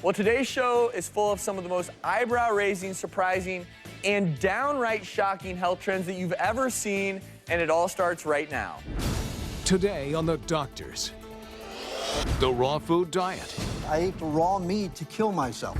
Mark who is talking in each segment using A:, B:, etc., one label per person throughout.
A: Well, today's show is full of some of the most eyebrow-raising, surprising, and downright shocking health trends that you've ever seen, and it all starts right now.
B: Today on The Doctors, the raw food diet.
C: I ate the raw meat to kill myself,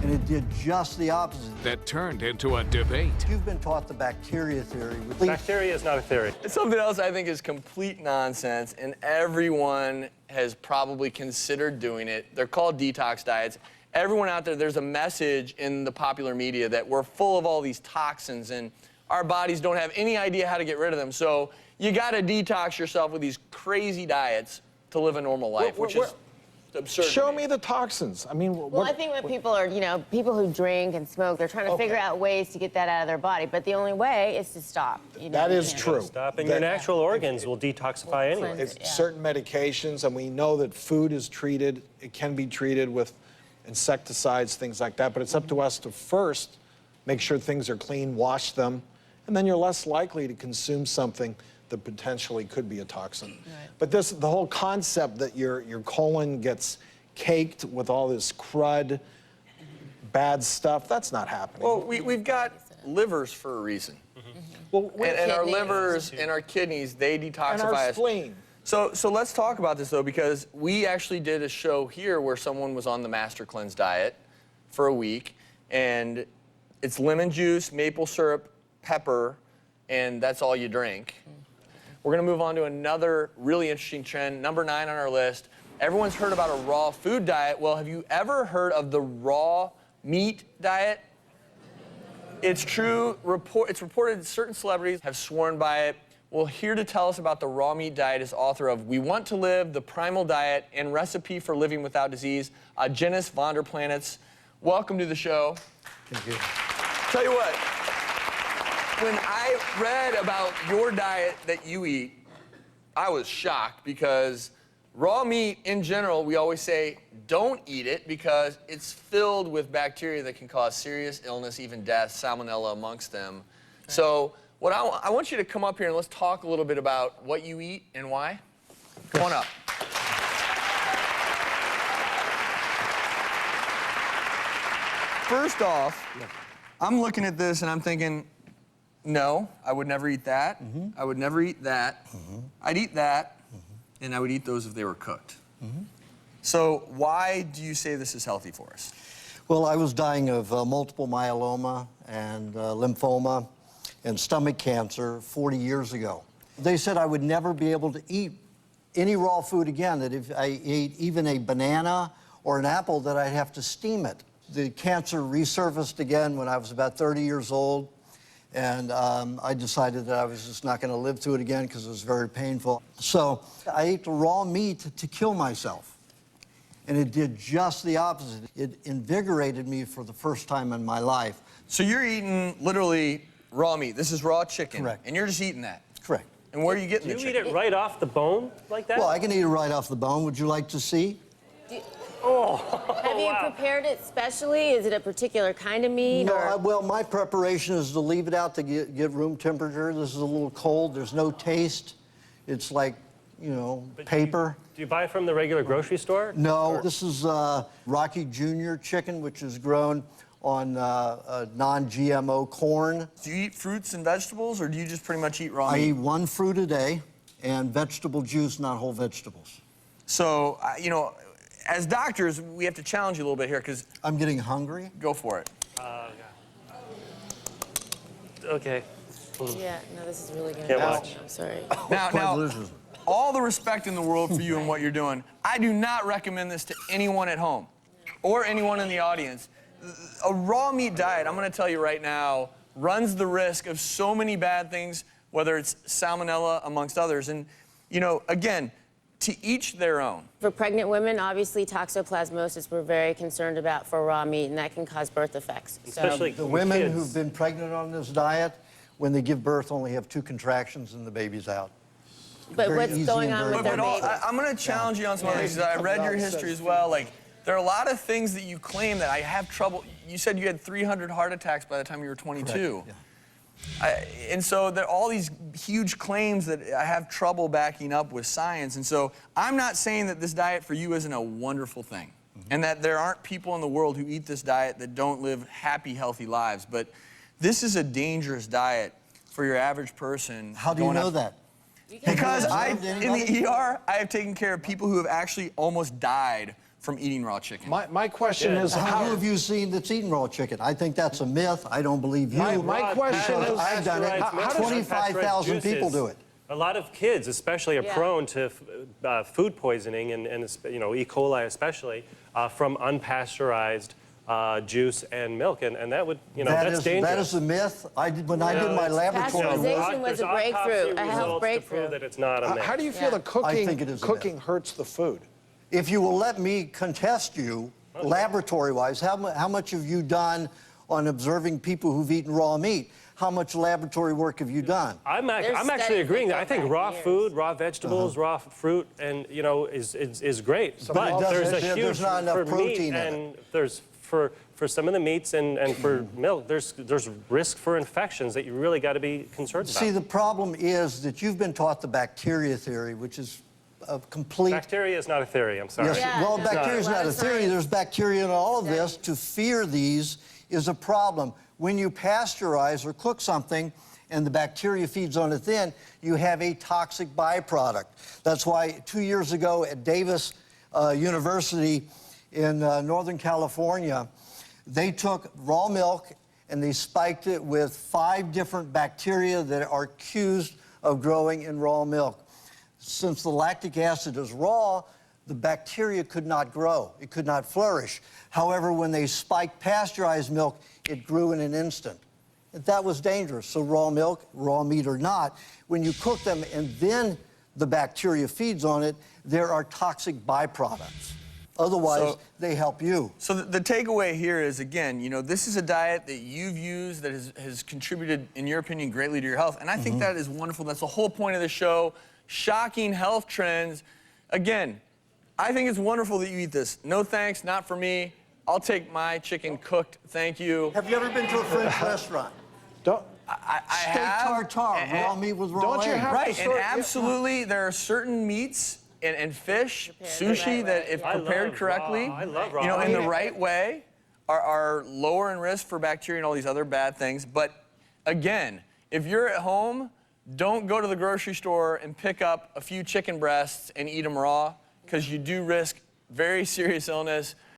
C: and it did just the opposite.
B: That turned into a debate.
C: You've been taught the bacteria theory.
D: Bacteria is not a theory.
A: It's something else I think is complete nonsense, and everyone has probably considered doing it. They're called detox diets. Everyone out there, there's a message in the popular media that we're full of all these toxins and our bodies don't have any idea how to get rid of them. So you got to detox yourself with these crazy diets to live a normal life, which is absurd.
E: Show me the toxins. I mean,
F: well, I think when people are, people who drink and smoke, they're trying to figure out ways to get that out of their body. But the only way is to stop.
E: That is true.
D: Stop, and your natural organs will detoxify anyway.
E: It's certain medications, and we know that food is treated. It can be treated with insecticides, things like that. But it's up to us to first make sure things are clean, wash them, and then you're less likely to consume something that potentially could be a toxin. Right. But the whole concept that your colon gets caked with all this crud, bad stuff, that's not happening.
A: Well, we've got livers for a reason.
E: Well,
A: and our livers and our kidneys, they detoxify
E: and our
A: us.
E: spleen.
A: So let's talk about this, though, because we actually did a show here where someone was on the Master Cleanse diet for a week, and it's lemon juice, maple syrup, pepper, and that's all you drink. We're going to move on to another really interesting trend, number 9 on our list. Everyone's heard about a raw food diet. Well, have you ever heard of the raw meat diet? It's true. It's reported certain celebrities have sworn by it. Well, here to tell us about the raw meat diet is author of We Want to Live, The Primal Diet, and Recipe for Living Without Disease, Aajonus Vonderplanitz. Welcome to the show.
C: Thank you.
A: Tell you what. When I read about your diet that you eat, I was shocked because raw meat in general, we always say don't eat it because it's filled with bacteria that can cause serious illness, even death, salmonella amongst them. Right. So what I want you to come up here and let's talk a little bit about what you eat and why. Come on up. First off, I'm looking at this and I'm thinking, no, I would never eat that. I would never eat that. I'd eat that, and I would eat those if they were cooked. So why do you say this is healthy for us?
C: Well, I was dying of multiple myeloma and lymphoma and stomach cancer 40 years ago. They said I would never be able to eat any raw food again, that if I ate even a banana or an apple, that I'd have to steam it. The cancer resurfaced again when I was about 30 years old. And I decided that I was just not going to live through it again because it was very painful. So I ate the raw meat to kill myself. And it did just the opposite. It invigorated me for the first time in my life.
A: So you're eating literally raw meat. This is raw chicken.
C: Correct.
A: And you're just eating that.
C: Correct.
A: And where are you getting the chicken?
D: Do you eat it right off the bone like that?
C: Well, I can eat it right off the bone. Would you like to see?
F: Have you prepared it specially? Is it a particular kind of meat?
C: No, well, my preparation is to leave it out to get room temperature. This is a little cold. There's no taste. It's like, paper.
D: Do you buy it from the regular grocery store?
C: No, this is Rocky Jr. chicken, which is grown on non-GMO corn.
A: Do you eat fruits and vegetables, or do you just pretty much eat raw meat?
C: I eat 1 fruit a day and vegetable juice, not whole vegetables.
A: So, as doctors, we have to challenge you a little bit here because...
C: I'm getting hungry.
A: Go for it.
D: Okay.
F: Yeah, no, this is really good.
D: Can't watch.
F: I'm sorry.
A: Now, all the respect in the world for you and what you're doing. I do not recommend this to anyone at home or anyone in the audience. A raw meat diet, I'm going to tell you right now, runs the risk of so many bad things, whether it's salmonella amongst others. And, again, to each their own.
F: For pregnant women, obviously toxoplasmosis we're very concerned about for raw meat, and that can cause birth defects.
D: Especially
C: the women
D: kids.
C: who've been pregnant on this diet, when they give birth, only have 2 contractions and the baby's out.
F: But
C: Very
F: what's
C: easy
F: going
C: and
F: on
C: very
F: with their
C: good.
F: baby?
A: I'm going to challenge you on some other things. I read your history as well. Like, there are a lot of things that you claim that I have trouble. You said you had 300 heart attacks by the time you were 22.
C: Yeah.
A: And so there are all these huge claims that I have trouble backing up with science. And so I'm not saying that this diet for you isn't a wonderful thing. and that there aren't people in the world who eat this diet that don't live happy, healthy lives. But this is a dangerous diet for your average person.
C: How do you know that?
A: Because
C: Have you
A: in
C: observed
A: the
C: anybody?
A: ER, I have taken care of people who have actually almost died from eating raw chicken.
E: My question is,
C: How
E: how,
C: have you seen that's eaten raw chicken? I think that's a myth. I don't believe you.
E: my question
C: because
E: is,
C: I've done it.
D: Pasteurized milk,
C: 25,000
D: unpasteurized
C: people
D: juices.
C: do it.
D: A lot of kids, especially, are
F: Yeah.
D: prone to food poisoning, and you know, E. coli especially, from unpasteurized juice and milk, and that would, you know, that's dangerous.
C: That is a myth. When I did my laboratory
F: Pasteurization
C: work,
F: was
D: There's
F: a breakthrough,
D: autopsy
F: a health
D: results to
F: breakthrough.
D: prove that it's not a myth.
E: how do you feel
F: Yeah.
E: that
C: I think it is a
E: cooking
C: myth.
E: hurts the food?
C: if you will let me contest you, laboratory-wise, how much have you done on observing people who've eaten raw meat? How much laboratory work have you done?
D: I'm actually
F: studies
D: agreeing
F: that
D: that I
F: go
D: think
F: back
D: raw
F: years.
D: food, raw vegetables, raw fruit, and you know, is great.
C: it
D: But
C: doesn't-
D: there's a huge
C: there's not enough
D: for
C: protein
D: meat,
C: in it.
D: and there's for some of the meats and for milk, there's risk for infections that you really got to be concerned about.
C: See, the problem is that you've been taught the bacteria theory, which is a complete...
D: Bacteria is not a theory. I'm sorry.
C: Yes,
F: Yeah,
C: well,
F: no,
C: bacteria is
F: a lot
C: not a
F: of
C: theory.
F: science.
C: There's bacteria in all of this. To fear these is a problem. When you pasteurize or cook something and the bacteria feeds on it then, you have a toxic byproduct. That's why 2 years ago at Davis University in Northern California, they took raw milk and they spiked it with 5 different bacteria that are accused of growing in raw milk. Since the lactic acid is raw, the bacteria could not grow. It could not flourish. However, when they spiked pasteurized milk, it grew in an instant. That was dangerous. So raw milk, raw meat or not, when you cook them and then the bacteria feeds on it, there are toxic byproducts. Otherwise, they help you.
A: So the takeaway here is, again, you know, this is a diet that you've used that has contributed, in your opinion, greatly to your health. And I think that is wonderful. That's the whole point of the show. Shocking health trends. Again, I think it's wonderful that you eat this. No thanks, not for me. I'll take my chicken cooked, thank you.
C: Have you ever been to a French restaurant?
E: Don't,
A: I
C: Steak
A: have.
C: tartare, raw meat with raw
E: Don't you
C: eggs.
E: have-
A: Right, and
E: sort- yeah.
A: absolutely, there are certain meats and fish,
F: Prepared
A: sushi,
F: the right
A: that
F: way,
A: if
F: yeah.
D: I
A: prepared
D: love
A: correctly,
D: raw. I love raw.
A: you know, in the
D: meat.
A: right way, are lower in risk for bacteria and all these other bad things. But again, if you're at home, don't go to the grocery store and pick up a few chicken breasts and eat them raw, because you do risk very serious illness,